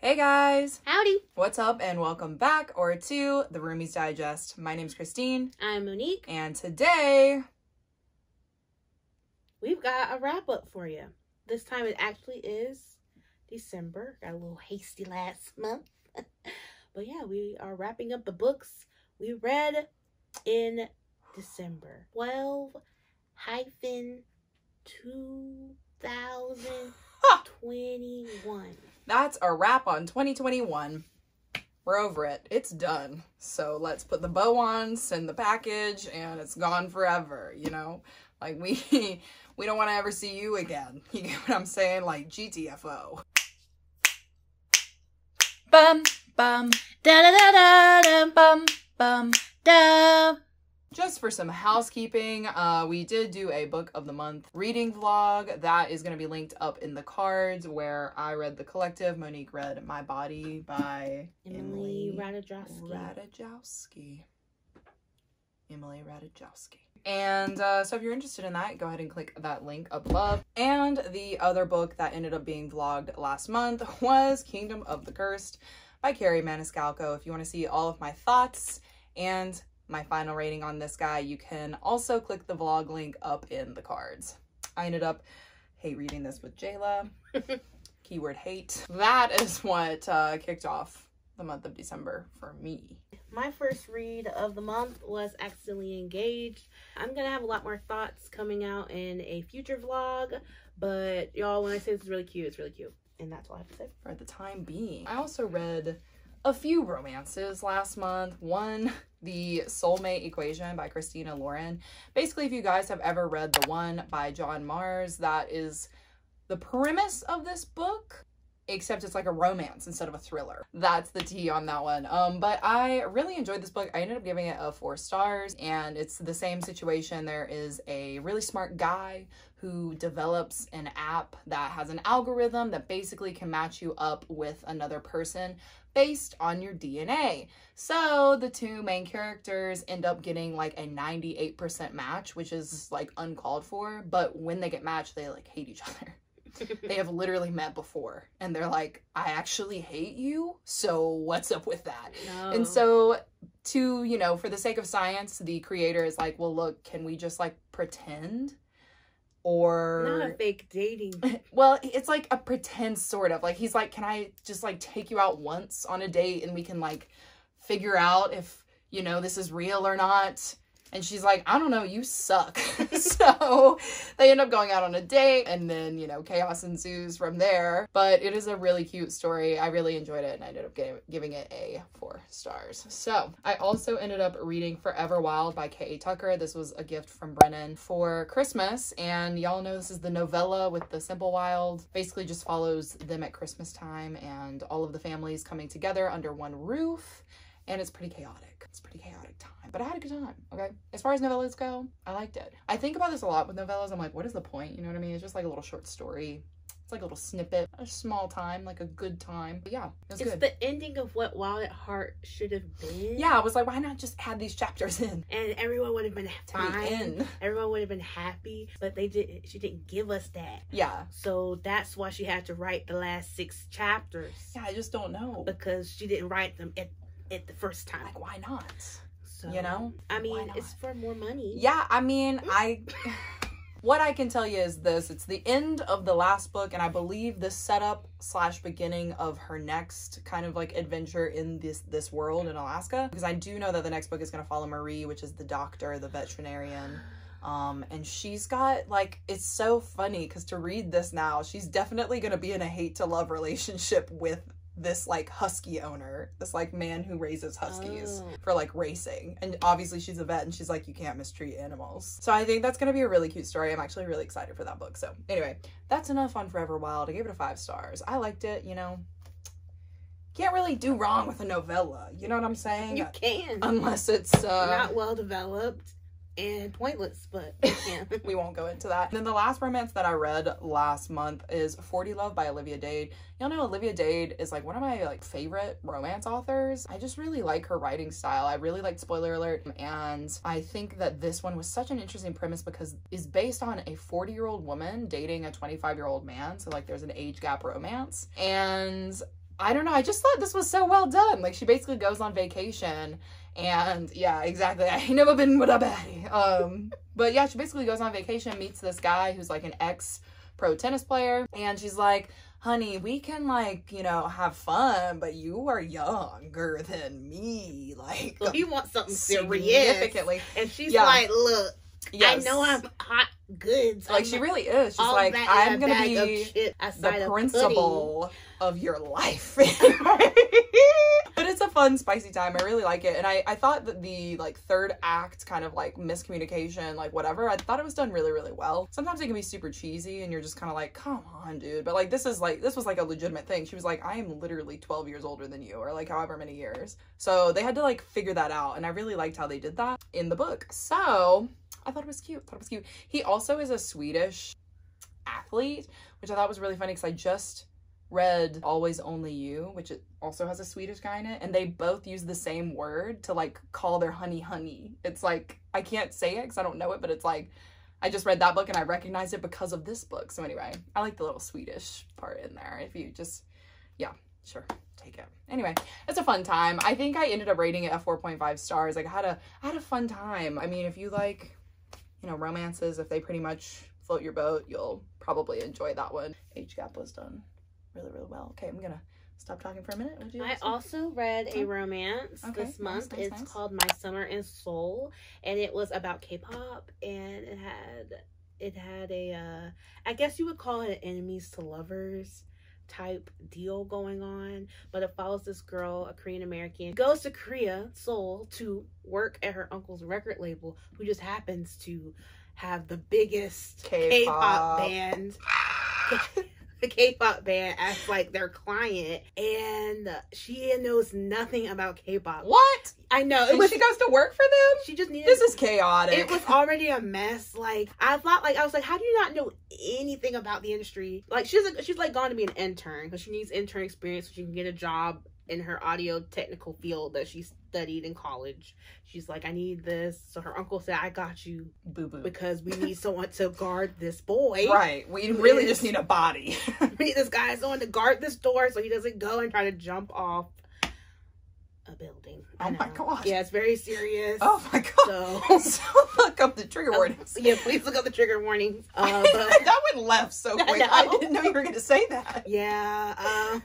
Hey guys! Howdy! What's up and welcome back or to the Roomies Digest. My name's Christine. I'm Monique. And today we've got a wrap up for you. This time it actually is December. Got a little hasty last month. But yeah, we are wrapping up the books we read in December. 12-2021. That's a wrap on 2021. We're over it. It's done. So let's put the bow on, send the package, and it's gone forever, you know? Like, we don't want to ever see you again. You get what I'm saying? Like, GTFO. Bum, bum, da da da da da, bum, bum, da. Just for some housekeeping, we did do a book of the month reading vlog. That is going to be linked up in the cards, where I read The Collective. Monique read My Body by Emily Ratajkowski. And so if you're interested in that, go ahead and click that link up above. And the other book that ended up being vlogged last month was Kingdom of the Cursed by Carrie Maniscalco. If you want to see all of my thoughts and my final rating on this guy, you can also click the vlog link up in the cards. I ended up hate reading this with Jéla. Keyword hate. That is what kicked off the month of December for me. My first read of the month was Accidentally Engaged. I'm gonna have a lot more thoughts coming out in a future vlog, but y'all, when I say this is really cute, it's really cute. And that's all I have to say. For the time being. I also read a few romances last month. One, The Soulmate Equation by Christina Lauren. Basically, if you guys have ever read The One by John Mars, that is the premise of this book, except it's like a romance instead of a thriller. That's the tea on that one. But I really enjoyed this book. I ended up giving it 4 stars, and it's the same situation. There is a really smart guy who develops an app that has an algorithm that basically can match you up with another person based on your DNA. So the two main characters end up getting like a 98% match, which is like uncalled for. But when they get matched, they like hate each other. They have literally met before and they're like, I actually hate you, so what's up with that? No. And so to, you know, for the sake of science, the creator is like, well, look, can we just like pretend? Or not a fake dating. Well, it's like a pretend sort of. Like, he's like, can I just like take you out once on a date and we can like figure out if, you know, this is real or not? And she's like, I don't know, you suck. So they end up going out on a date, and then, you know, chaos ensues from there. But it is a really cute story. I really enjoyed it, and I ended up giving it 4 stars. So I also ended up reading Forever Wild by K.A. Tucker. This was a gift from Brynnan for Christmas, and y'all know this is the novella with the Simple Wild. Basically just follows them at Christmas time and all of the families coming together under one roof. And it's pretty chaotic. It's a pretty chaotic time. But I had a good time, okay? As far as novellas go, I liked it. I think about this a lot with novellas. I'm like, what is the point? You know what I mean? It's just like a little short story. It's like a little snippet. A small time, like a good time. But yeah, it was good. It's the ending of what Wild at Heart should have been. Yeah, I was like, why not just add these chapters in? And everyone would have been fine. Everyone would have been happy. But she didn't give us that. Yeah. So that's why she had to write the last 6 chapters. Yeah, I just don't know. Because she didn't write them at the first time. Like, why not? So, you know? I mean, it's for more money. Yeah, I mean, what I can tell you is this. It's the end of the last book, and I believe the setup / beginning of her next kind of like adventure in this world in Alaska. Because I do know that the next book is going to follow Marie, which is the doctor, the veterinarian. And she's got like, it's so funny because to read this now, she's definitely going to be in a hate to love relationship with this like husky owner, this like man who raises huskies for like racing. And obviously she's a vet and she's like, you can't mistreat animals. So I think that's gonna be a really cute story. I'm actually really excited for that book. So anyway, that's enough on Forever Wild. I gave it 5 stars. I liked it, you know. Can't really do wrong with a novella, you know what I'm saying? You can, unless it's not well developed and pointless, but yeah. We won't go into that. And then the last romance that I read last month is 40 Love by Olivia Dade. Y'all know Olivia Dade is like one of my like favorite romance authors. I just really like her writing style. I really liked Spoiler Alert, and I think that this one was such an interesting premise because it's based on a 40-year-old woman dating a 25-year-old man. So like there's an age gap romance, and I don't know. I just thought this was so well done. Like, she basically goes on vacation and yeah, exactly. I ain't never been with a baddie. But yeah, she basically goes on vacation, meets this guy who's like an ex-pro tennis player. And she's like, honey, we can like, you know, have fun, but you are younger than me. Like, so he wants something significantly. And she's like, look, yes. I know I'm hot goods. Like, she really is. She's like, I'm going to be the principal of your life. But it's a fun, spicy time. I really like it. And I thought that the, like, third act kind of, like, miscommunication, like, whatever, I thought it was done really, really well. Sometimes it can be super cheesy and you're just kind of like, come on, dude. But, like, this was, like, a legitimate thing. She was like, I am literally 12 years older than you, or, like, however many years. So they had to, like, figure that out. And I really liked how they did that in the book. So I thought it was cute. He also is a Swedish athlete, which I thought was really funny because I just read Always Only You, which it also has a Swedish guy in it, and they both use the same word to like call their honey. It's like, I can't say it because I don't know it, but it's like, I just read that book and I recognized it because of this book. So anyway, I like the little Swedish part in there. If you just, yeah, sure, take it. Anyway, it's a fun time. I think I ended up rating it at 4.5 stars. Like, I had a fun time. I mean, if you like, you know, romances, if they pretty much float your boat, you'll probably enjoy that one. Age gap was done really, really well. Okay, I'm gonna stop talking for a minute. I also read a romance this month. It's called My Summer in Seoul, and it was about K-pop, and it had a I guess you would call it an enemies to lovers type deal going on, but it follows this girl, a Korean American, goes to Korea, Seoul, to work at her uncle's record label, who just happens to have the biggest K-pop band. The K-pop band as like their client, and she knows nothing about K-pop. What? I know. She goes to work for them? She just needed. This is chaotic. It was already a mess. Like, I was like, how do you not know anything about the industry? Like, she's like gone to be an intern because she needs intern experience so she can get a job in her audio technical field that she studied in college. She's like, I need this. So her uncle said, I got you, boo-boo, because we need someone to guard this boy. Right. We really just need a body. We need this guy, someone to guard this door so he doesn't go and try to jump off a building. Oh my gosh. Yeah, it's very serious. Oh my god. So look up the trigger warnings. Yeah, please look up the trigger warnings. But that went left so quick. I didn't know you were going to say that. Yeah.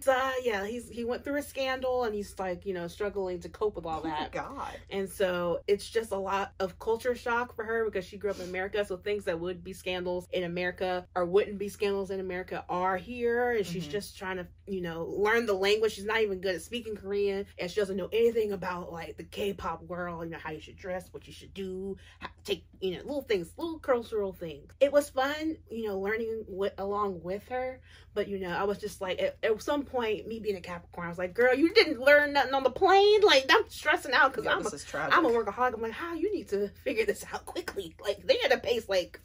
So yeah, he went through a scandal and he's like, you know, struggling to cope with all that. Oh my god. And so it's just a lot of culture shock for her because she grew up in America. So things that would be scandals in America or wouldn't be scandals in America are here. And she's just trying to, you know, learn the language. She's not even good at speaking Korean, and she doesn't know anything about like the K-pop world, you know, how you should dress, what you should do, how to take, you know, little things, little cultural things. It was fun, you know, learning along with her, but you know, I was just like, at some point, me being a Capricorn, I was like, girl, you didn't learn nothing on the plane. Like, I'm stressing out because I'm a workaholic. I'm like, how you need to figure this out quickly. Like, they had a pace, like,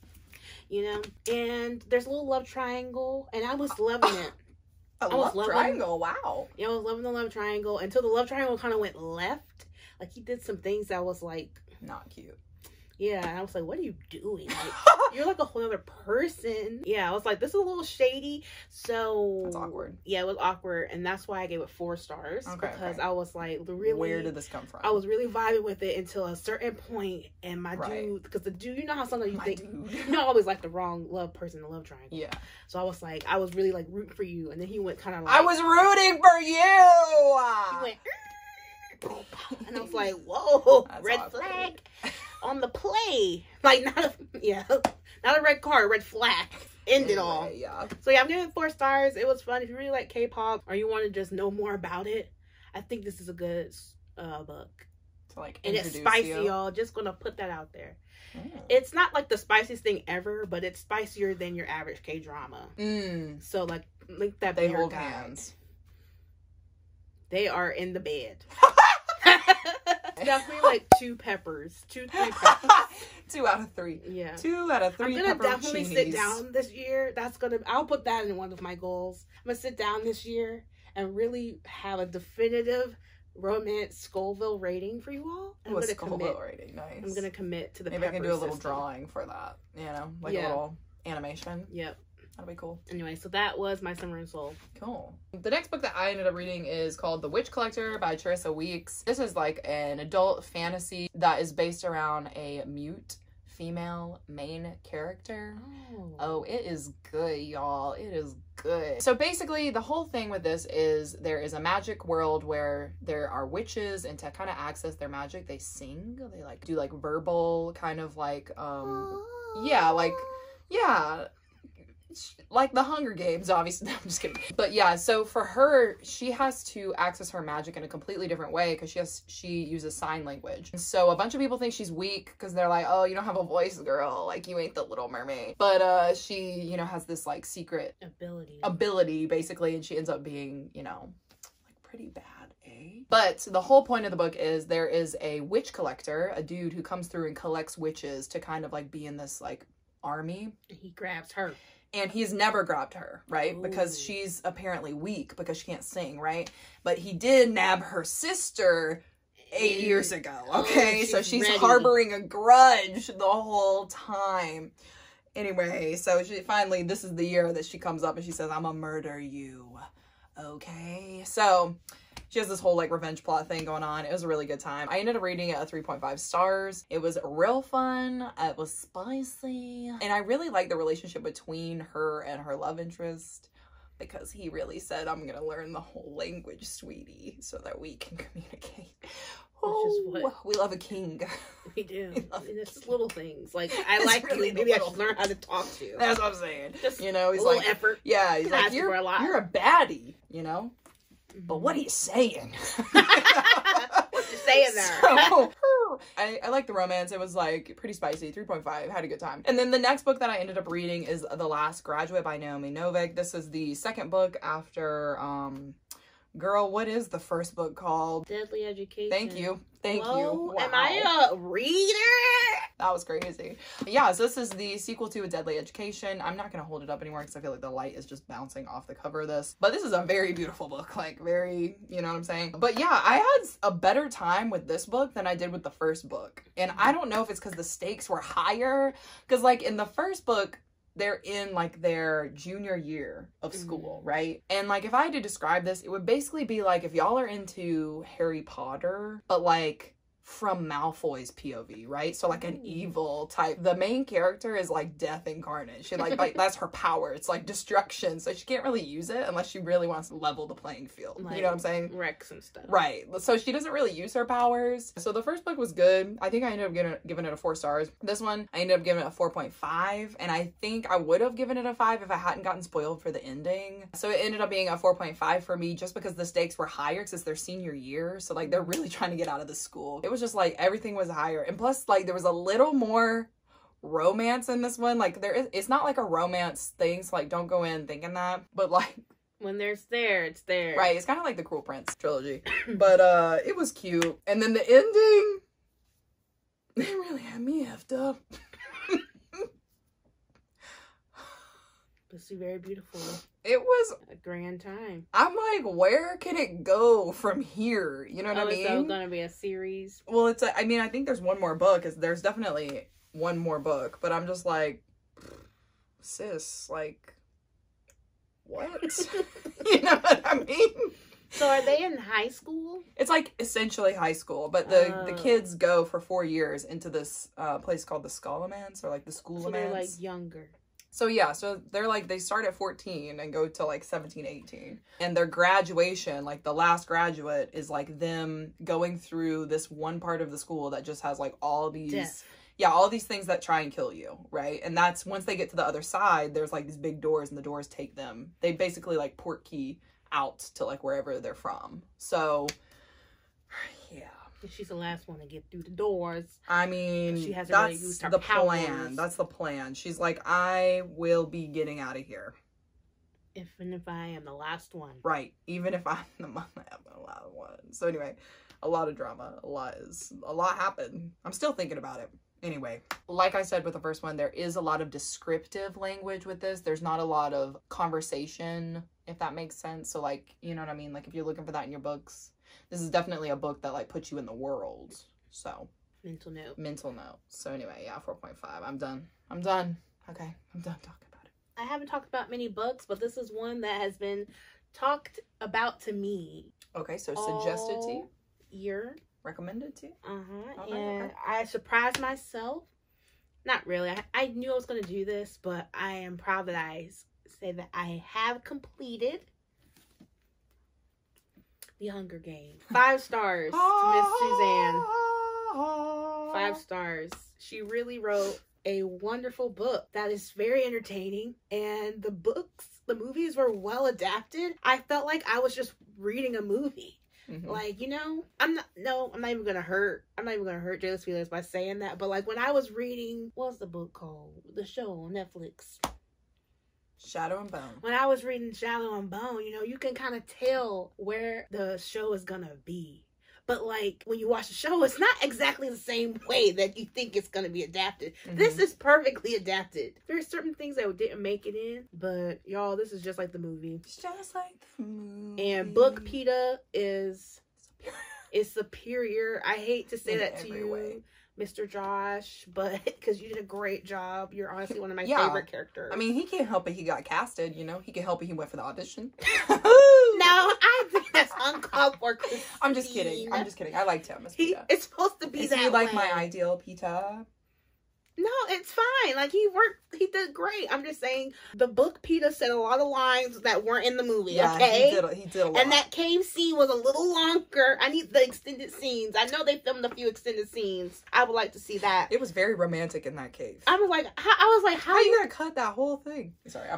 you know, and there's a little love triangle, and I was loving it. A love triangle, wow. Yeah, I was loving the love triangle until the love triangle kind of went left. Like, he did some things that was like not cute. Yeah, and I was like, what are you doing? Like, you're like a whole other person. Yeah, I was like, this is a little shady. So that's awkward. Yeah, it was awkward, and that's why I gave it 4 stars. Because I was like, really, where did this come from? I was really vibing with it until a certain point, and my dude, because the dude, you know how sometimes you you don't always like the wrong love person in the love triangle. Yeah. So I was like, I was really like rooting for you, and then he went kind of like, I was rooting for you. He went. And I was like, whoa, that's red awkward. flag on the play. Like, not a red card, red flag. End it all. Yeah. So yeah, I'm giving it 4 stars. It was fun. If you really like K-pop or you want to just know more about it, I think this is a good book. To like and it's spicy, y'all. Just gonna put that out there. It's not like the spiciest thing ever, but it's spicier than your average K-drama. So like, link that. They hold hands. They are in the bed. Definitely like 2 peppers. 2, 3 peppers. 2 out of 3. Yeah. 2 out of 3 I'm gonna definitely sit down this year. I'll put that in one of my goals. I'm gonna sit down this year and really have a definitive romance Scoville rating for you all. I'm gonna Scoville rating, nice. I'm gonna commit to the Maybe I can do a little system. drawing for that. You know, like a little animation. Yep. That'll be cool. Anyway, so that was my summer in Seoul. Cool. The next book that I ended up reading is called The Witch Collector by Charissa Weeks. This is like an adult fantasy that is based around a mute female main character. Oh, it is good, y'all. It is good. So basically the whole thing with this is there is a magic world where there are witches, and to kind of access their magic they sing. They like do like verbal kind of like like the Hunger Games, obviously. No, I'm just kidding. But yeah, so for her, she has to access her magic in a completely different way because she uses sign language. So a bunch of people think she's weak because they're like, oh, you don't have a voice, girl. Like, you ain't the Little Mermaid. But she, you know, has this like secret ability basically, and she ends up being, you know, like pretty bad. But the whole point of the book is there is a witch collector, a dude who comes through and collects witches to kind of like be in this like army. He grabs her. And he's never grabbed her, right? Ooh. Because she's apparently weak because she can't sing, right? But he did nab her sister 8 years ago, okay? So she's ready. Harboring a grudge the whole time. Anyway, so she finally, this is the year that she comes up and she says, I'm gonna murder you, okay? So she has this whole like revenge plot thing going on. It was a really good time. I ended up rating it a 3.5 stars. It was real fun. It was spicy. And I really like the relationship between her and her love interest because he really said, I'm going to learn the whole language, sweetie, so that we can communicate. Oh, we love a king. We do. It's just little things. Like, I like really maybe I should learn how to talk to you. That's what I'm saying. Just, you know, he's a like, little effort. Yeah, he's like, you're a baddie, you know? But what are you saying? What you saying there? So, I like the romance. It was like pretty spicy. 3.5. Had a good time. And then the next book that I ended up reading is The Last Graduate by Naomi Novik. This is the second book after girl, what is the first book called? Deadly Education. Thank you. Thank you. Wow. Am I a reader? That was crazy. Yeah, so this is the sequel to A Deadly Education. I'm not going to hold it up anymore because I feel like the light is just bouncing off the cover of this. But this is a very beautiful book. Like, very, you know what I'm saying? But yeah, I had a better time with this book than I did with the first book. And I don't know if it's because the stakes were higher. Because, like, in the first book, they're in like their junior year of school, right? And like if I had to describe this, it would basically be like if y'all are into Harry Potter, but like from Malfoy's POV, right? So like an evil type. The main character is like death incarnate. She like that's her power. It's like destruction. So she can't really use it unless she really wants to level the playing field. Like, you know what I'm saying? Rex and stuff. Right. So she doesn't really use her powers. So the first book was good. I think I ended up giving it a 4 stars. This one, I ended up giving it a 4.5. And I think I would have given it a 5 if I hadn't gotten spoiled for the ending. So it ended up being a 4.5 for me just because the stakes were higher because it's their senior year. So like they're really trying to get out of the school. It was just like everything was higher, and plus like there was a little more romance in this one. Like it's not like a romance thing, so like don't go in thinking that, but like when there's there, it's there, right? It's kind of like the Cruel Prince trilogy. But it was cute, and then the ending, it really had me effed up. It's very beautiful. It was a grand time. I'm like, where can it go from here? You know what I mean? So gonna be a series. Well, it's I mean, I think there's one more book. There's definitely one more book, but I'm just like, sis, like, what? You know what I mean? So are they in high school? It's like essentially high school, but the kids go for 4 years into this place called the Scholamans, or like the Schoolamans. So they're like younger. So yeah, so they're like, they start at 14 and go to like 17, 18. And their graduation, like the last graduate, is like them going through this one part of the school that just has like all these... Death. Yeah, all these things that try and kill you, right? And that's, once they get to the other side, there's like these big doors, and the doors take them. They basically like port key out to like wherever they're from. So, yeah. She's the last one to get through the doors. I mean, she hasn't really used her powers. Plan. That's the plan. She's like, I will be getting out of here. If I am the last one. Right. Even if I'm the last one. So anyway, a lot of drama. A lot happened. I'm still thinking about it. Anyway, like I said with the first one, there is a lot of descriptive language with this. There's not a lot of conversation, if that makes sense. So like, you know what I mean? Like if you're looking for that in your books, this is definitely a book that like puts you in the world. So mental note. So anyway, yeah, 4.5. I'm done. Okay, I'm done talking about it. I haven't talked about many books, but this is one that has been talked about to me. Okay, so suggested to you? Year. Recommended to you? Okay, and I surprised myself. Not really. I knew I was going to do this, but I am proud that I say that I have completed The Hunger Games. 5 stars to Miss Suzanne. 5 stars. She really wrote a wonderful book that is very entertaining, and the movies were well adapted. I felt like I was just reading a movie. Like, you know, I'm not even gonna hurt Jéla's feelings by saying that, but like when I was reading, what's the book called? The show on Netflix, Shadow and Bone. When I was reading Shadow and Bone, you know, you can kind of tell where the show is gonna be. But like when you watch the show, it's not exactly the same way that you think it's gonna be adapted. This is perfectly adapted. There's certain things that didn't make it in, but y'all, this is just like the movie. It's just like the movie. And Book PETA is superior. I hate to say that to you, Mr. Josh, but because you did a great job. You're honestly one of my favorite characters. I mean, he can't help it. He got casted, you know. He can help it. He went for the audition. No, I think that's uncalled for. I'm just kidding. I liked him as PETA. It's supposed to be that way. Is he like my ideal PETA? No, it's fine. Like, he did great. I'm just saying, the book PETA said a lot of lines that weren't in the movie, okay? he did a lot. And that cave scene was a little longer. I need the extended scenes. I know they filmed a few extended scenes. I would like to see that. It was very romantic in that cave. I was like, how are you gonna cut that whole thing? Sorry, I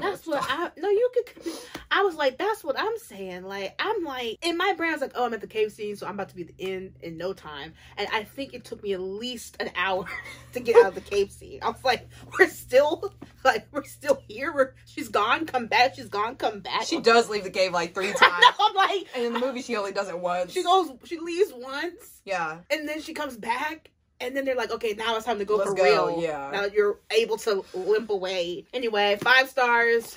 was like, that's what I'm saying. Like, I'm like, in my brain, I was like, oh, I'm at the cave scene, so I'm about to be at the end in no time. And I think it took me at least an hour to get out of the cave scene. I was like, we're still here. She's gone, come back. She's gone, come back. She does leave the cave like 3 times. No, I'm like, and in the movie, she only does it once. She leaves once. Yeah. And then she comes back. And then they're like, okay, now it's time to go for real. Yeah. Now you're able to limp away. Anyway, 5 stars.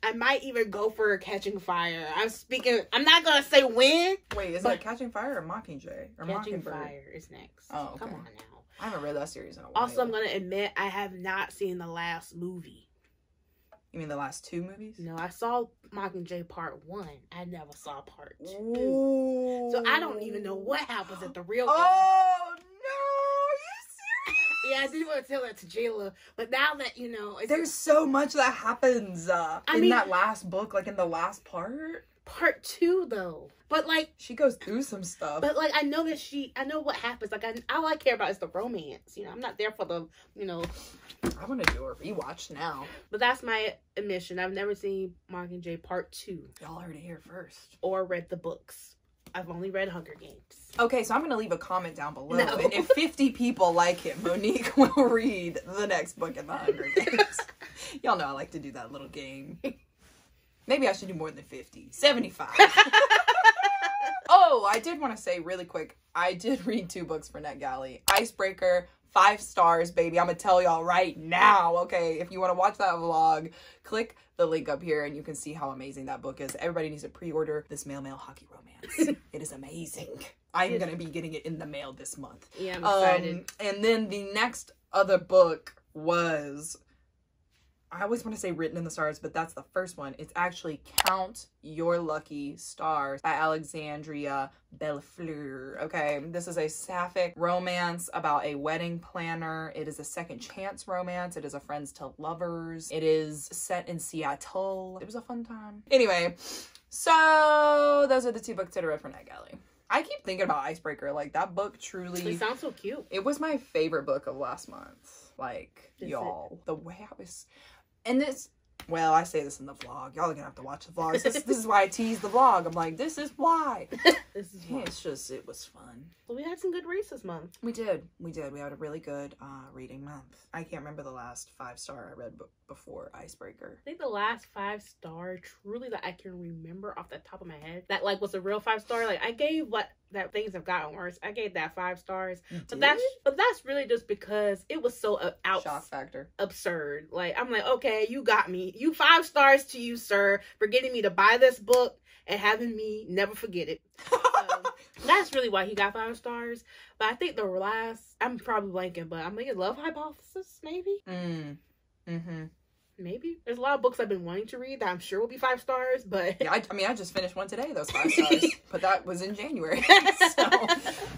I might even go for Catching Fire. I'm not going to say when. Wait, is it Catching Fire or Mockingjay? Or Catching Mockingbird? Fire is next. Oh, okay. Come on now. I haven't read that series in a while. Also, I'm going to admit, I have not seen the last movie. You mean the last 2 movies? No, I saw Mockingjay Part 1. I never saw Part 2. Ooh. So I don't even know what happens at the real end. Oh, yeah, I did want to tell that to Jéla, but now that, you know... There's so much that happens in that last book, like in the last part. Part 2, though. But, like... She goes through some stuff. But, like, I know what happens. Like, all I care about is the romance. You know, I'm not there for the, you know... I want to do a rewatch now. But that's my admission. I've never seen Mockingjay Part 2. Y'all heard it here first. Or read the books. I've only read Hunger Games. Okay, so I'm going to leave a comment down below. No. And if 50 people like him, Monique will read the next book in the Hunger Games. Y'all know I like to do that little game. Maybe I should do more than 50. 75. Oh, I did want to say really quick. I did read 2 books for NetGalley. Icebreaker, 5 stars, baby. I'm going to tell y'all right now, okay? If you want to watch that vlog, click the link up here and you can see how amazing that book is. Everybody needs to pre-order this Male Hockey Romance. It is amazing. I'm going to be getting it in the mail this month. Yeah, I'm excited. And then the next other book was... I always want to say Written in the Stars, but that's the first one. It's actually Count Your Lucky Stars by Alexandria Bellefleur. Okay, this is a sapphic romance about a wedding planner. It is a second chance romance. It is a friends to lovers. It is set in Seattle. It was a fun time. Anyway, so those are the 2 books that I read for NetGalley. I keep thinking about Icebreaker. Like, that book truly... It sounds so cute. It was my favorite book of last month. Like, y'all. The way I was... And this, well, I say this in the vlog. Y'all are gonna have to watch the vlog. This is why I tease the vlog. I'm like, this is why. This is why. It's just, it was fun. Well, we had some good reads this month. We did. We had a really good reading month. I can't remember the last 5-star I read before Icebreaker. I think the last 5-star truly that I can remember off the top of my head that like was a real 5-star. Like, I gave that things have gotten worse. I gave that 5 stars. But that's really just because it was so shock factor. Absurd. Like, I'm like, okay, you got me. You 5 stars to you, sir, for getting me to buy this book and having me never forget it. That's really why he got 5 stars. But I think the last, I'm probably blanking, but I'm thinking Love Hypothesis, maybe? Maybe. There's a lot of books I've been wanting to read that I'm sure will be 5 stars, but... Yeah, I mean, I just finished one today, those 5 stars. But that was in January, so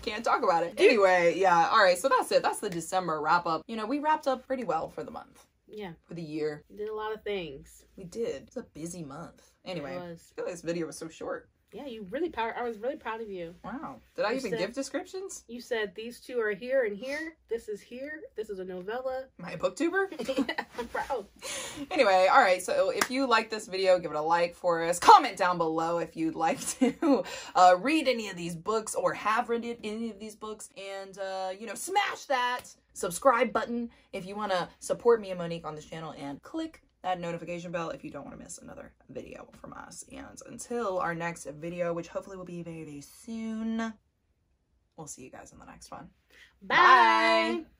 can't talk about it. Anyway, yeah, all right, so that's it. That's the December wrap-up. You know, we wrapped up pretty well for the month. Yeah. For the year. We did a lot of things. We did. It's a busy month. Anyway, It was. I feel like this video was so short. Yeah, I was really proud of you. Wow. Did I even give descriptions? You said these 2 are here and here. This is here. This is a novella. Am I a booktuber? Yeah, I'm proud. Anyway, all right. So if you like this video, give it a like for us. Comment down below if you'd like to read any of these books or have read any of these books. And, you know, smash that subscribe button if you want to support me and Monique on this channel. And click that notification bell if you don't want to miss another video from us. And until our next video, which hopefully will be very, very soon, we'll see you guys in the next one. Bye.